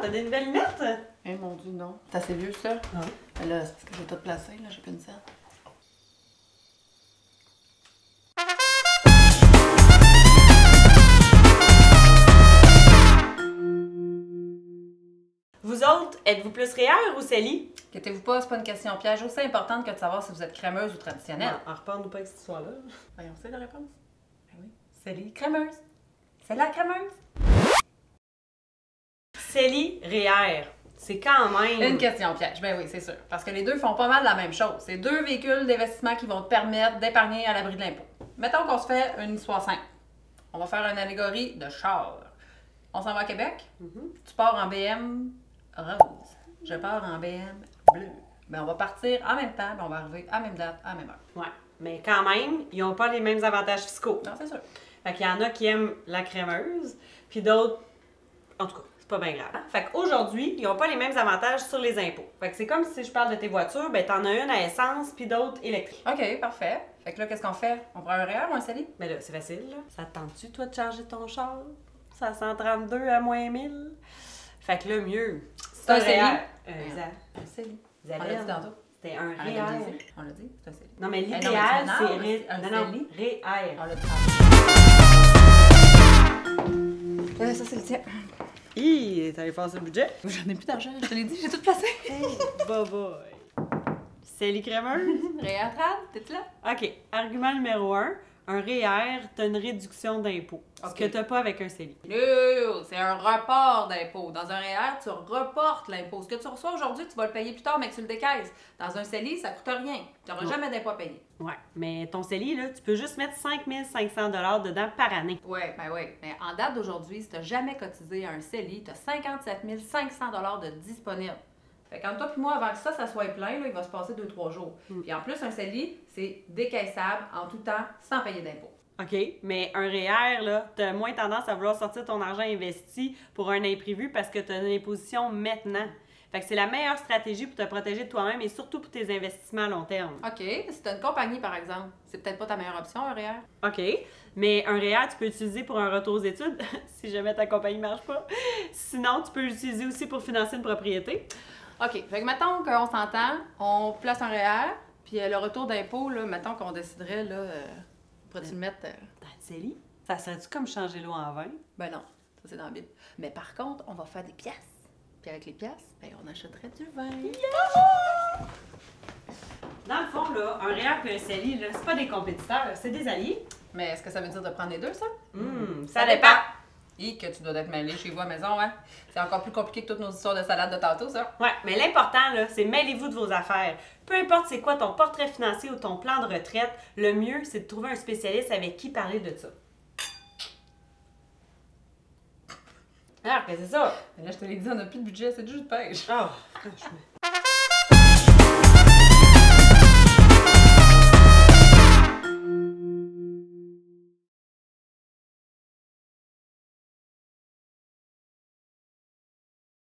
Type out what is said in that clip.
t'as des nouvelles lunettes? Eh mon Dieu, non. C'est assez vieux, ça? Ah. Ben là, c'est parce que j'ai tout placé, là, j'ai plus une scène. Vous autres, êtes-vous plus REER ou CELI? Inquiétez-vous pas, c'est pas une question piège aussi importante que de savoir si vous êtes crémeuse ou traditionnelle. Non, reparle-nous pas avec cette histoire-là. Voyons, c'est la réponse? Ben oui. C'est les crémeuses. C'est la crémeuse. CELI, REER. C'est quand même... Une question piège, ben oui, c'est sûr. Parce que les deux font pas mal la même chose. C'est deux véhicules d'investissement qui vont te permettre d'épargner à l'abri de l'impôt. Mettons qu'on se fait une histoire simple. On va faire une allégorie de char. On s'en va à Québec. Tu pars en BM rose. Je pars en BM bleu. Ben on va partir en même temps, ben on va arriver à la même date, à la même heure. Ouais, mais quand même, ils n'ont pas les mêmes avantages fiscaux. Non, c'est sûr. Fait qu'il y en a qui aiment la crémeuse, puis d'autres... En tout cas, c'est pas bien grave. Fait qu'aujourd'hui, ils n'ont pas les mêmes avantages sur les impôts. Fait que c'est comme si je parle de tes voitures, ben t'en as une à essence, puis d'autres électriques. OK, parfait. Fait que là, qu'est-ce qu'on fait? On prend un REER ou un CELI? Mais là, c'est facile, là. Ça te tente-tu, toi, de charger ton char? C'est à 132 à moins 1000? Fait que là, mieux. C'est un CELI? Exact. Un CELI. On Isabelle, l'a dit tantôt. c'était un On l'a REER. dit. On l'a dit, c'est un CELI. Non, mais non, mais l'idéal, non, c'est... un Non, CELI. REER. On l'a dit. Ça, c'est le tien. Hi, t'avais fait le budget? J'en ai plus d'argent, je te l'ai dit, j'ai tout placé. Bye bye. CELI crémeuse? REER trad, t'es là? OK. Argument numéro 1. Un REER, t'as une réduction d'impôt. Ce OK. que t'as pas avec un CELI. Non, c'est un report d'impôt. Dans un REER, tu reportes l'impôt. Ce que tu reçois aujourd'hui, tu vas le payer plus tard, mais que tu le décaisses. Dans un CELI, ça coûte rien. Tu n'auras Non. jamais d'impôt à payer. Ouais. Mais ton CELI, là, tu peux juste mettre 5 500 $ dedans par année. Oui, ben oui. Mais en date d'aujourd'hui, si tu n'as jamais cotisé à un CELI, tu as 57 500 $ de disponible. Fait qu'entre toi et moi, avant que ça soit plein, là, il va se passer 2-3 jours. Puis en plus, un CELI, c'est décaissable en tout temps sans payer d'impôt. OK, mais un REER, là, t'as moins tendance à vouloir sortir ton argent investi pour un imprévu parce que t'as une imposition maintenant. Fait que c'est la meilleure stratégie pour te protéger de toi-même et surtout pour tes investissements à long terme. OK, si tu as une compagnie, par exemple, c'est peut-être pas ta meilleure option, un REER. OK, mais un REER, tu peux l'utiliser pour un retour aux études si jamais ta compagnie ne marche pas. Sinon, tu peux l'utiliser aussi pour financer une propriété. OK, fait que mettons qu'on s'entend, on place un REER, puis le retour d'impôt, là, mettons qu'on déciderait, là, pourrais-tu le mettre... Dans le CELI, ça serait-tu comme changer l'eau en vin? Ben non, ça c'est dans la Bible. Mais par contre, on va faire des pièces. Puis avec les pièces, ben on achèterait du vin. Dans le fond, là, un REER et un CELI, là, c'est pas des compétiteurs, c'est des alliés. Mais est-ce que ça veut dire de prendre les deux, ça? Ça dépend. Et que tu dois être mêlé chez vous à la maison, hein? C'est encore plus compliqué que toutes nos histoires de salade de tantôt, ça. Ouais, mais l'important, là, c'est mêlez-vous de vos affaires. Peu importe c'est quoi ton portrait financier ou ton plan de retraite, le mieux, c'est de trouver un spécialiste avec qui parler de ça. Alors, qu'est-ce que c'est ça? Mais là, je te l'ai dit, on n'a plus de budget, c'est du jus de pêche. Oh,